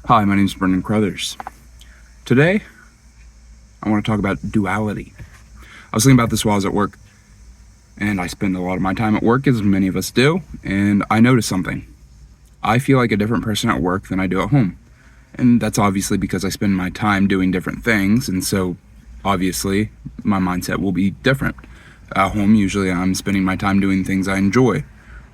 Hi, my name is Brendan Crothers. Today, I want to talk about duality. I was thinking about this while I was at work, and I spend a lot of my time at work, as many of us do, and I noticed something. I feel like a different person at work than I do at home. And that's obviously because I spend my time doing different things, and so obviously my mindset will be different. At home, usually I'm spending my time doing things I enjoy,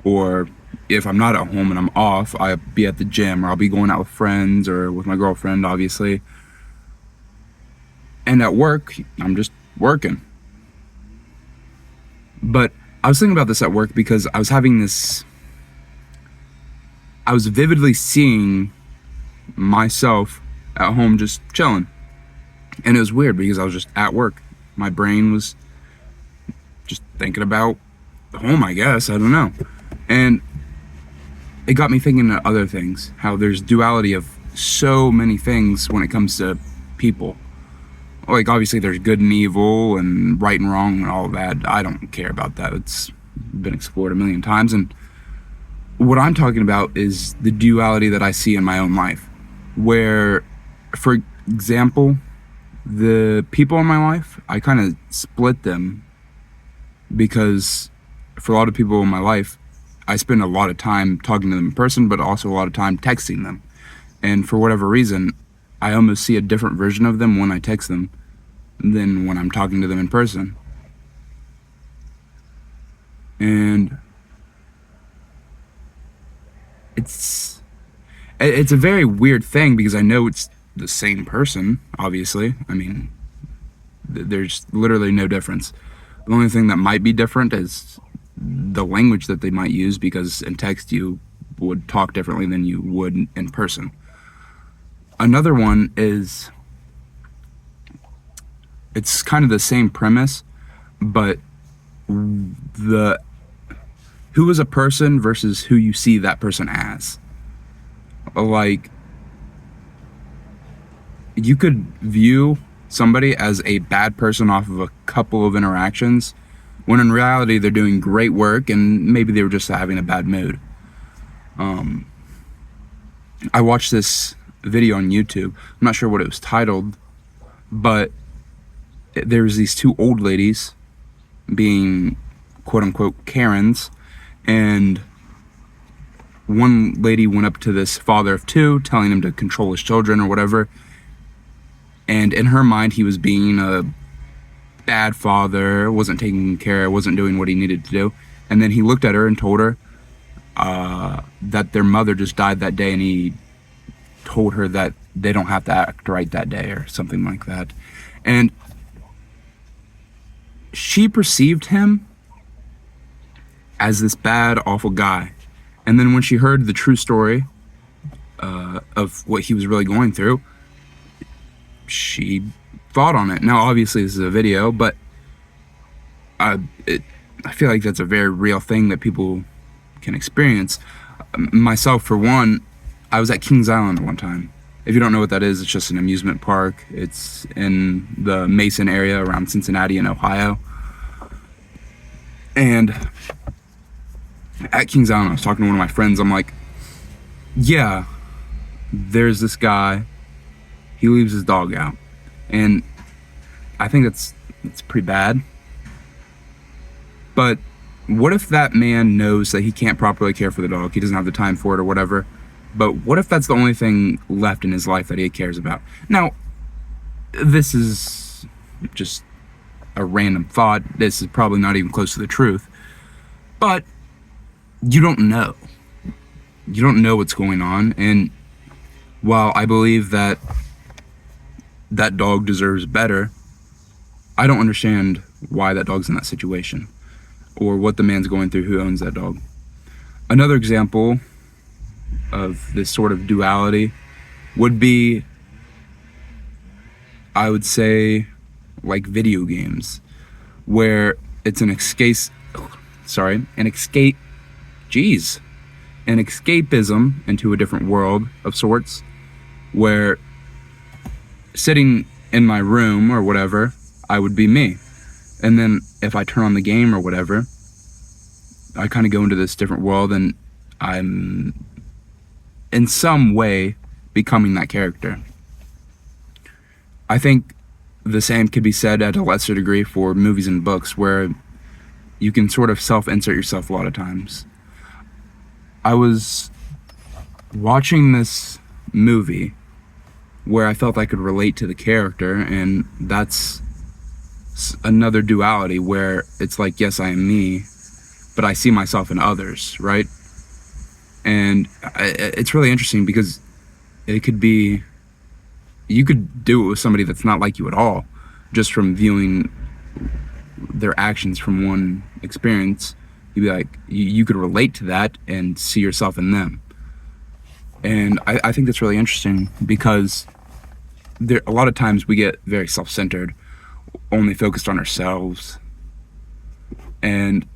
or if I'm not at home and I'm off, I'll be at the gym, or I'll be going out with friends or with my girlfriend, obviously. And at work, I'm just working. But I was thinking about this at work because I was vividly seeing myself at home just chilling. And it was weird because I was just at work. My brain was just thinking about home, I guess. I don't know. And it got me thinking of other things, how there's duality of so many things when it comes to people. Like, obviously there's good and evil and right and wrong and all of that. I don't care about that. It's been explored a million times. And what I'm talking about is the duality that I see in my own life, where, for example, the people in my life, I kind of split them because for a lot of people in my life, I spend a lot of time talking to them in person, but also a lot of time texting them. And for whatever reason, I almost see a different version of them when I text them than when I'm talking to them in person. And it's a very weird thing because I know it's the same person, obviously. I mean, there's literally no difference. The only thing that might be different is the language that they might use, because in text you would talk differently than you would in person. Another one is, it's kind of the same premise, but who is a person versus who you see that person as. Like, you could view somebody as a bad person off of a couple of interactions, when in reality they're doing great work and maybe they were just having a bad mood. I watched this video on YouTube. I'm not sure what it was titled, but there's these two old ladies being quote-unquote Karens, and one lady went up to this father of two telling him to control his children or whatever, and in her mind he was being a bad father, wasn't taking care, wasn't doing what he needed to do. And then he looked at her and told her that their mother just died that day, and he told her that they don't have to act right that day or something like that. And she perceived him as this bad, awful guy. And then when she heard the true story of what he was really going through, she thought on it. Now, obviously, this is a video, but I feel like that's a very real thing that people can experience. Myself, for one, I was at Kings Island one time. If you don't know what that is, it's just an amusement park. It's in the Mason area around Cincinnati in Ohio. And at Kings Island, I was talking to one of my friends. I'm like, yeah, there's this guy. He leaves his dog out. And I think it's pretty bad. But what if that man knows that he can't properly care for the dog? He doesn't have the time for it or whatever. But what if that's the only thing left in his life that he cares about? Now, this is just a random thought. This is probably not even close to the truth. But you don't know. You don't know what's going on. And while I believe that that dog deserves better, I don't understand why that dog's in that situation, or what the man's going through who owns that dog. Another example of this sort of duality would be, I would say, like video games, where it's an escapism into a different world of sorts, where sitting in my room or whatever, I would be me. And then if I turn on the game or whatever, I kind of go into this different world, and in some way becoming that character. I think the same could be said at a lesser degree for movies and books, where you can sort of self-insert yourself a lot of times. I was watching this movie where I felt I could relate to the character, and that's another duality where it's like, yes, I am me, but I see myself in others, right? And it's really interesting because it could be, you could do it with somebody that's not like you at all, just from viewing their actions from one experience. You'd be like, you could relate to that and see yourself in them. And I think that's really interesting because a lot of times we get very self-centered, only focused on ourselves, and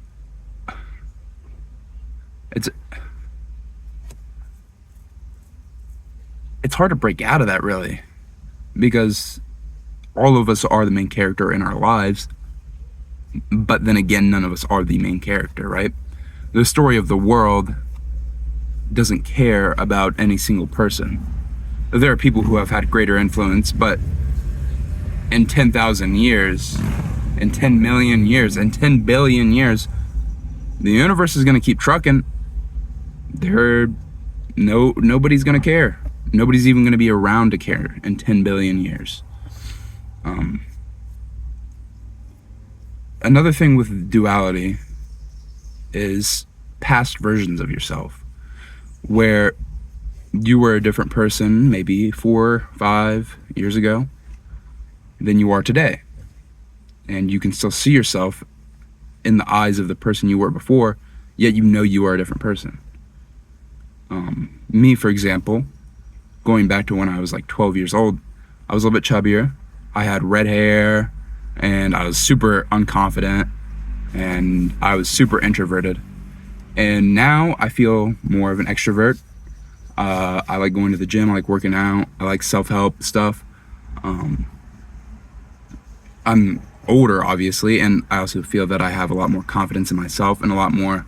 it's hard to break out of that, really, because all of us are the main character in our lives, but then again, none of us are the main character, right? The story of the world doesn't care about any single person. There are people who have had greater influence, but in 10,000 years, in 10 million years, in 10 billion years, the universe is going to keep trucking. Nobody's going to care. Nobody's even going to be around to care in 10 billion years. Another thing with duality is past versions of yourself, where you were a different person maybe 4, 5 years ago than you are today. And you can still see yourself in the eyes of the person you were before, yet you know you are a different person. Me, for example, going back to when I was like 12 years old, I was a little bit chubbier. I had red hair, and I was super unconfident, and I was super introverted. And now I feel more of an extrovert. I like going to the gym, I like working out, I like self-help stuff. I'm older, obviously, and I also feel that I have a lot more confidence in myself and a lot more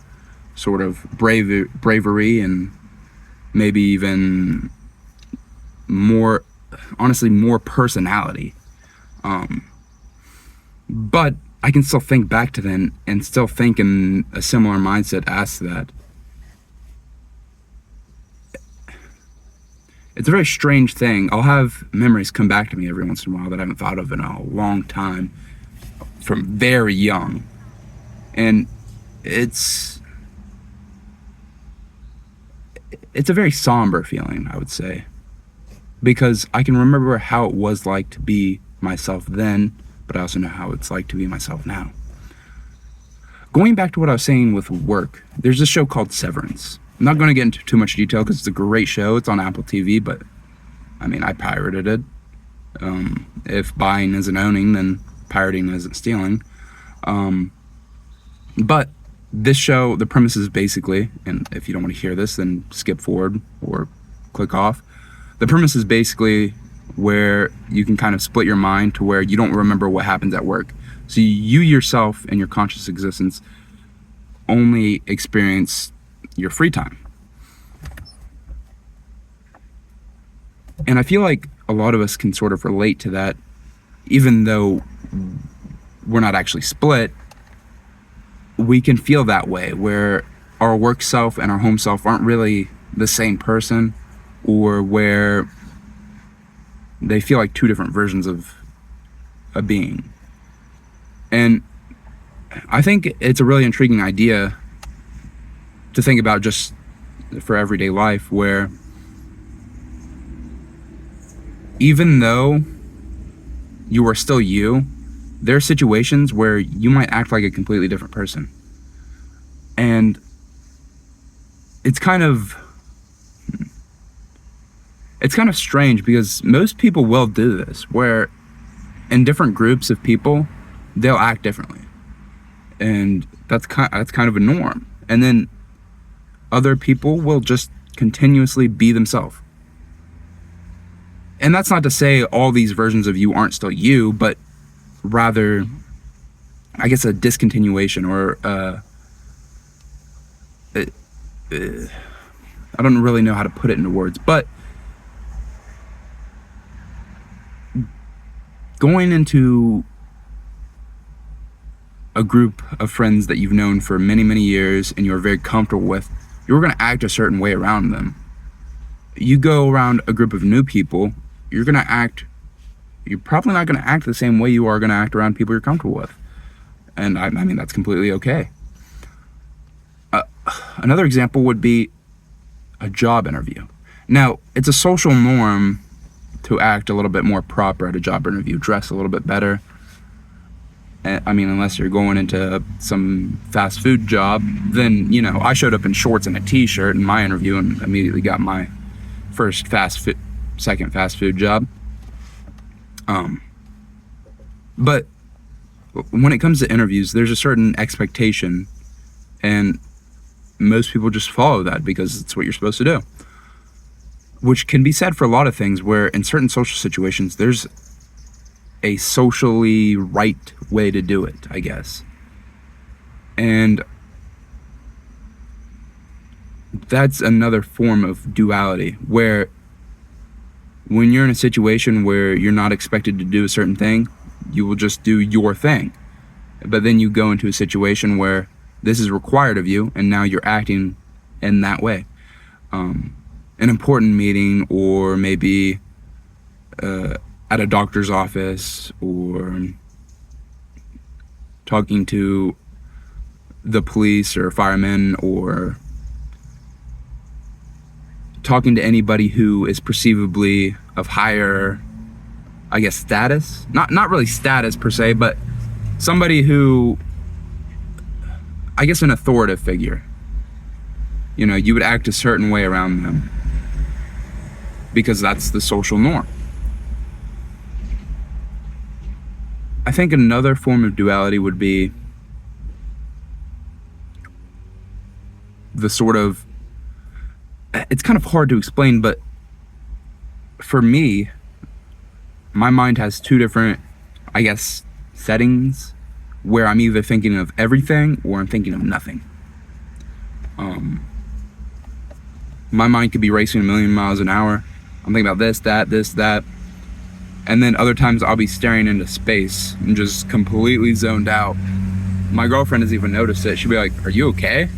sort of bravery and maybe even more, honestly, more personality. But I can still think back to then and still think in a similar mindset as to that. It's a very strange thing. I'll have memories come back to me every once in a while that I haven't thought of in a long time, from very young. And it's a very somber feeling, I would say, because I can remember how it was like to be myself then, but I also know how it's like to be myself now. Going back to what I was saying with work, there's a show called Severance. I'm not going to get into too much detail because it's a great show. It's on Apple TV, but I mean, I pirated it. If buying isn't owning, then pirating isn't stealing. But this show, the premise is basically, and if you don't want to hear this, then skip forward or click off. The premise is basically where you can kind of split your mind to where you don't remember what happens at work. So you yourself in your conscious existence only experience your free time. And I feel like a lot of us can sort of relate to that, even though we're not actually split. We can feel that way, where our work self and our home self aren't really the same person, or where they feel like two different versions of a being. And I think it's a really intriguing idea to think about just for everyday life, where even though you are still you, there are situations where you might act like a completely different person. And it's kind of strange because most people will do this, where in different groups of people, they'll act differently. And that's kind of a norm. And then other people will just continuously be themselves. And that's not to say all these versions of you aren't still you, but rather, I guess, a discontinuation or I don't really know how to put it into words, but going into a group of friends that you've known for many, many years and you're very comfortable with, you're going to act a certain way around them. You go around a group of new people, you're probably not going to act the same way you are going to act around people you're comfortable with. And I mean, that's completely okay. Another example would be a job interview. Now, it's a social norm to act a little bit more proper at a job interview, dress a little bit better. I mean, unless you're going into some fast food job, then, I showed up in shorts and a t-shirt in my interview and immediately got my second fast food job. But when it comes to interviews, there's a certain expectation, and most people just follow that because it's what you're supposed to do. Which can be said for a lot of things, where in certain social situations, there's a socially right way to do it, I guess. And that's another form of duality, where when you're in a situation where you're not expected to do a certain thing, you will just do your thing. But then you go into a situation where this is required of you, and now you're acting in that way. An important meeting, or maybe at a doctor's office, or talking to the police or firemen, or talking to anybody who is perceivably of higher, I guess, status. Not really status per se, but somebody who, I guess, an authoritative figure. You would act a certain way around them because that's the social norm. I think another form of duality would be the sort of, it's kind of hard to explain, but for me, my mind has two different, I guess, settings where I'm either thinking of everything or I'm thinking of nothing. My mind could be racing a million miles an hour. I'm thinking about this, that. And then other times I'll be staring into space and just completely zoned out. My girlfriend has even noticed it. She'll be like, "Are you okay?"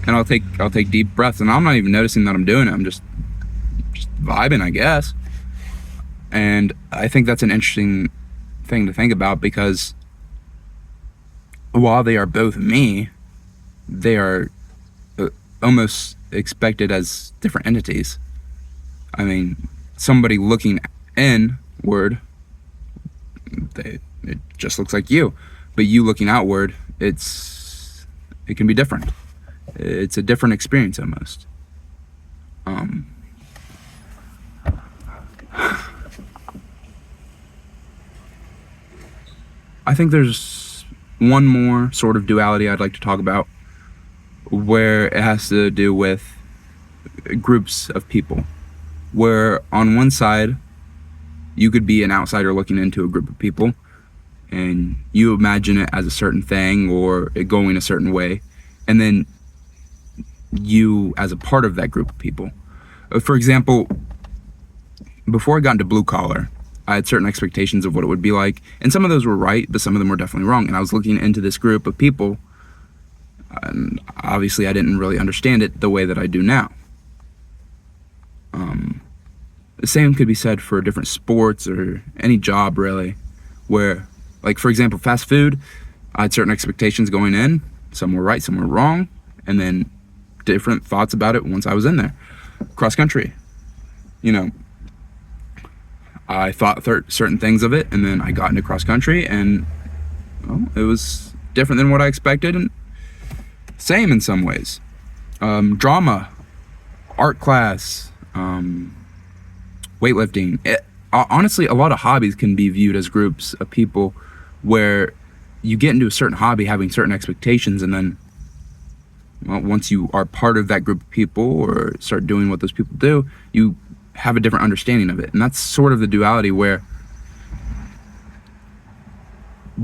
And I'll take deep breaths, and I'm not even noticing that I'm doing it. I'm just vibing, I guess. And I think that's an interesting thing to think about, because while they are both me, they are almost expected as different entities. I mean, somebody looking inward, it just looks like you, but you looking outward, it can be different. It's a different experience almost. I think there's one more sort of duality I'd like to talk about, where it has to do with groups of people, where on one side you could be an outsider looking into a group of people and you imagine it as a certain thing or it going a certain way, and then you as a part of that group of people. For example, before I got into blue collar, I had certain expectations of what it would be like, and some of those were right, but some of them were definitely wrong. And I was looking into this group of people, and obviously I didn't really understand it the way that I do now. The same could be said for different sports or any job, really, where, like, for example, fast food, I had certain expectations going in. Some were right, some were wrong, and then different thoughts about it once I was in there. Cross country, I thought certain things of it, and then I got into cross country, and it was different than what I expected, and same in some ways. Drama, art class, weightlifting. Honestly, a lot of hobbies can be viewed as groups of people where you get into a certain hobby having certain expectations, and then once you are part of that group of people or start doing what those people do, you have a different understanding of it. And that's sort of the duality, where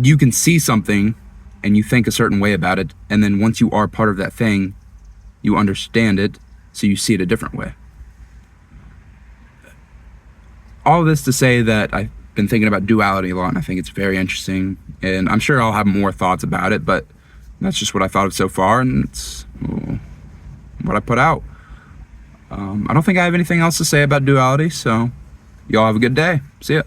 you can see something and you think a certain way about it, and then once you are part of that thing, you understand it, so you see it a different way. All this to say that I've been thinking about duality a lot, and I think it's very interesting, and I'm sure I'll have more thoughts about it, but that's just what I thought of so far, and it's what I put out. I don't think I have anything else to say about duality, so y'all have a good day. See ya.